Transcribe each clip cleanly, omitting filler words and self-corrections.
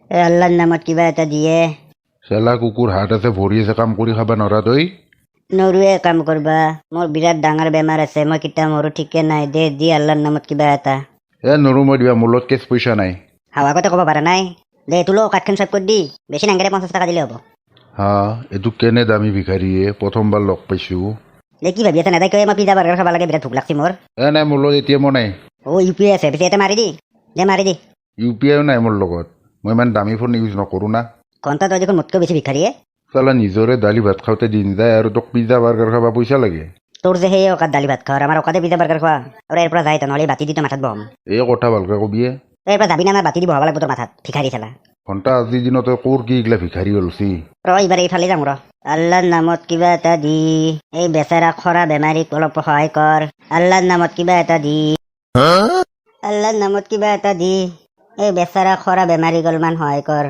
আল্লাহৰ নামত কিবা এটা দিয়ে চেলা কুকুৰ হাত আছে ভৰি আছে কাম কৰি খাবা নৰা তই নৰুৱে কাম কৰবা মোৰ বিৰাট ডাঙৰ বেমাৰ আছে মই কিতা মোৰো ঠিকে নাই দে দি আল্লাহৰ নামত কিবা এটা নৰো মই দিবা মোৰ লগত কেছ পইচা নাই হাৱা আগতে ক'ব পাৰা নাই দে তোলো কাঠখন চব কৰি দি বেছি নাংগেৰে 50 টকা দিলে হ'ব হা এইটো কেনে দামী ভিখাৰীয়ে প্ৰথমবাৰ লগ পাইছোঁ দে কি ভাবি আছে নাদাই কয় মই পিজ্জা বাৰ্গাৰ খাব লাগে বিৰাট ভোক লাগছি মোৰ নাই মোৰ লগত ATM নাই UPI আছে পিছে এটা মাৰি দি দে মাৰি দি UPI নাই মোৰ লগত মই ইমান দামী ফোন ইউজ নকৰোঁ না কণ্টা তই দেখোন মোতকৈ বেছি ভিখাৰীয়ে চালা নিজৰে দালি ভাত খাওঁতে দিন যায় আৰু তোক পিজ্জা বাৰ্গাৰ খাব পইচা লাগে তোৰ যে সেই অকাত দালি ভাত খোৱা আমাৰ অকাতে পিজ্জা বাৰ্গাৰ খোৱা আৰু ইয়াৰ পৰা যায় নহ'লে বাতি দি তোৰ মাথাত বহম এই কথা ভালকৈ কবিয়ে তই ইয়াৰ পৰা যাবি না আমাৰ বাতি দি বহাব লাগিব তোৰ মাথাত ভিখাৰী চালা ঘণ্টা আজিৰ দিনত ক'ৰ কি এইগিলা ভিখাৰী ওলছি এইবাৰ এইফালে যাম ৰ আল্লাহৰ নামত কিবা এটা দি এই বেচেৰা খৰা বেমাৰীক অলপ সহায় কৰ আল্লাহৰ নামত কিবা এটা দি আল্লাহৰ নামত কিবা এটা দি এই বেচেৰা খৰা বেমাৰীক অলপমান সহায় কৰ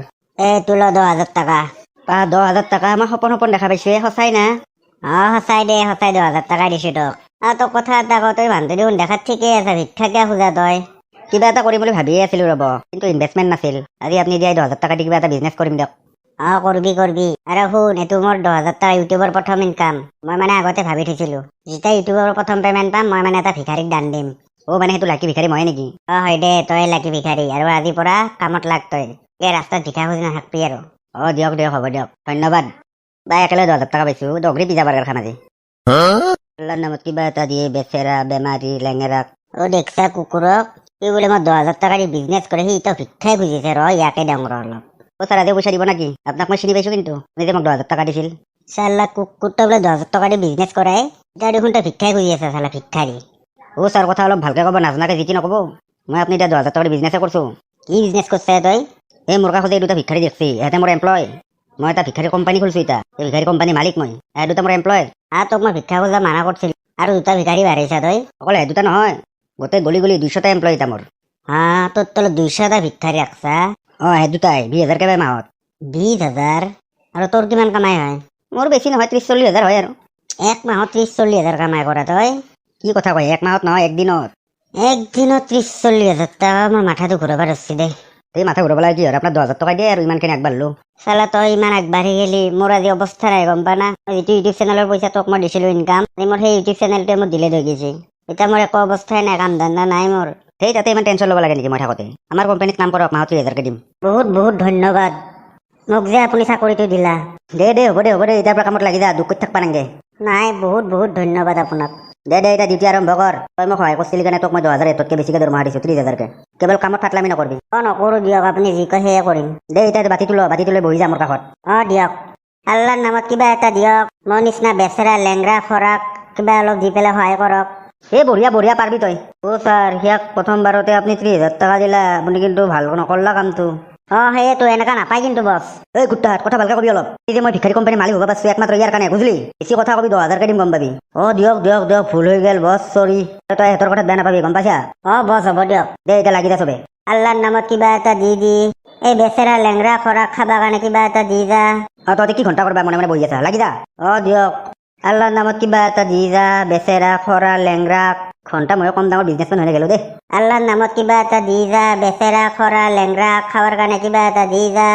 তোলা 10,000 টাকা 10,000 টাকা আমাৰ সপোন সপোন দেখা পাইছো সঁচাই না সঁচাই দে সঁচাই 10,000 টাকা দিছো তোক তোক কথা এটা কওঁ তই মানুহটো দেখোন দেখাত ঠিকেই আছে ভিক্ষাকে খোজা তই কিবা এটা কৰিম বুলি ভাবিয়ে আছিলো ৰ'ব কিন্তু ইনভেষ্টমেণ্ট নাছিল আজি আপুনি দিয়া 10,000 টাকা দি কিবা এটা বিজনেছ কৰিম দিয়ক কৰবি আৰু শুন এইটো মোৰ 10,000 টাকা ইউটিউবৰ প্ৰথম ইনকাম মই মানে আগতে ভাবি থৈছিলো যেতিয়া ইউটিউবৰ প্ৰথম পেমেণ্ট পাম মই মানে এটা ভিখাৰীক দান দিম মানে সেইটো লাকি ভিখাৰী মই নেকি হয় দে তই লাকি ভিখাৰী আৰু আজিৰ পৰা কামত লাগ তই এই ৰাস্তাত ভিক্ষা খুজি নাথাকবি আৰু দিয়ক হ'ব দিয়ক ধন্যবাদ বাই একেলগে 10,000 টাকা পাইছো দগৰি পিজ্জা বাৰ্গাৰ খাম আজি আল্লাহৰ নামত কিবা এটা দিয়ে বেচেৰা বেমাৰী লেঙেৰাক দেখছা কুকুৰক সি বোলে মই 10,000 টাকা দি বিজনেছ কৰে সি তো ভিক্ষাই খুজিছে ইয়াকে দিওঁ ৰ অলপ ছাৰ আজি পইচা দিব নাকি আপোনাক মই চিনি পাইছো কিন্তু নিজে মোক 10,000 টাকা দিছিল চালা কুকুৰটো বোলে 10,000 টাকা দি বিজনেছ কৰে এতিয়া দেখোন তই ভিক্ষাই খুজি আছে চালা ভিক্ষাৰী ছাৰ কথা অলপ ভালকে ক'ব নাজানাকে যি নক'ব মই আপুনি এতিয়া 10,000 টাকা দি বিজনেছে কৰিছো কি বিজনেছ কৰিছে তই এই মোৰ কাষতে এই দুটা ভিক্ষাৰী দেখছি ইহঁতে মোৰ এমপ্লয় মই এটা ভিক্ষাৰী কোম্পানী খুলিছো এতিয়া এই ভিক্ষাৰী কোম্পানী মালিক মই দুটা মোৰ এমপ্লয় তোক মই ভিক্ষা খোজা মানা কৰিছিল আৰু দুটা ভিক্ষাৰী বাঢ়িছা তই অকল দুটা নহয় গোটেই গলি 200টা এমপ্লয় এটা মোৰ তোৰ তলত 200টা ভিক্ষাৰী ৰাখছা দুটাই 20,000 কে মাহত 20,000 আৰু তোৰ কিমান কামাই হয় মোৰ বেছি নহয় 30-40,000 হয় আৰু এক মাহত 30-40,000 কামাই কৰা তই কি কথা কয় এক মাহত নহয় একদিনত 30-40,000 টাকা মোৰ মাথাটো ঘূৰাব ধৰিছে দেই এই মাথা ঘূৰাব লাগে কি হয় আপোনাৰ 10,000 টকা দিয়ে আৰু ইমানখিনি আগবাঢ়লো চালা তই ইমান আগবাঢ়ি গেলি মোৰ আজি অৱস্থা নাই গম পা না যিটো ইউটিউব চেনেলৰ পইচা তোক মই দিছিলো ইনকাম মোৰ সেই ইউটিউব চেনেলটোৱে মোৰ ডিলেট হৈ গৈছে এতিয়া মোৰ একো অৱস্থাই নাই কাম ধান্দা নাই মোৰ সেই তাতে ইমান টেনশ্যন ল'ব লাগে নেকি মই থাকোঁতে আমাৰ কোম্পানীত কাম কৰক মাহত 30,000 কে দিম বহুত ধন্যবাদ মোক যে আপুনি চাকৰিটো দিলা দে হ'ব দে এতিয়াৰ পৰা কামত লাগি যা দুখ কৰি থাকবা নাংগে নাই বহুত ধন্যবাদ আপোনাক দে এতিয়া ডিউটি আৰম্ভ কৰ তই মোক সহায় কৰিছিলি কাৰণে তোক মই 10,000 এতকৈ বেছিকৈ দৰমহা দিছোঁ 30,000 কে কেৱল কামত ফাটলামি নকৰবি নকৰোঁ দিয়ক আপুনি যি কয় সেয়ে কৰিম দে এতিয়া বাতি লৈ বহি যা মোৰ কাষত দিয়ক আল্লাহৰ নামত কিবা এটা দিয়ক মোৰ নিচিনা বেচেৰা লেংৰা খৰাক কিবা অলপ দি পেলাই সহায় কৰক বঢ়িয়া পাৰবি তই ছাৰ সিয়াক প্ৰথমবাৰতে আপুনি 30,000 টাকা দিলা আপুনি কিন্তু ভাল নকৰলা কামটো সেয়েতো এনেকা নাপায় কিন্তু বছ এই কুত্তাহাত কথা ভালকে কবি অলপ যে মই ভিক্ষাৰী কোম্পানী মালিক হ'ব পাৰছো একমাত্ৰ ইয়াৰ কাৰণে বুঝলি বেছি কথা কবি 10,000 কে দিম গম পাবি দিয়ক ভুল হৈ গেল বছ চৰি তই সিহঁতৰ কথাত বেয়া নাপাবি গম পাইছা বছ হ'ব দিয়ক দে এতিয়া লাগি যা চবে আল্লাহৰ নামত কিবা এটা দি এই বেচেৰা লেংৰা খৰাক খাবা কাৰণে কিবা এটা দি যা তহঁতে কি ঘণ্টা কৰবা মনে বহি আছা লাগি যা দিয়ক আল্লাহৰ নামত কিবা এটা দি যা বেচেৰা খৰা লেংৰা ঘণ্টা মই কম দামৰ বিজনেছমেন হৈ গেলো দেই আল্লাহৰ নামত কিবা এটা দি যা বেচেৰা খৰা লেংৰা খাৱাৰ কাৰণে কিবা এটা দি যা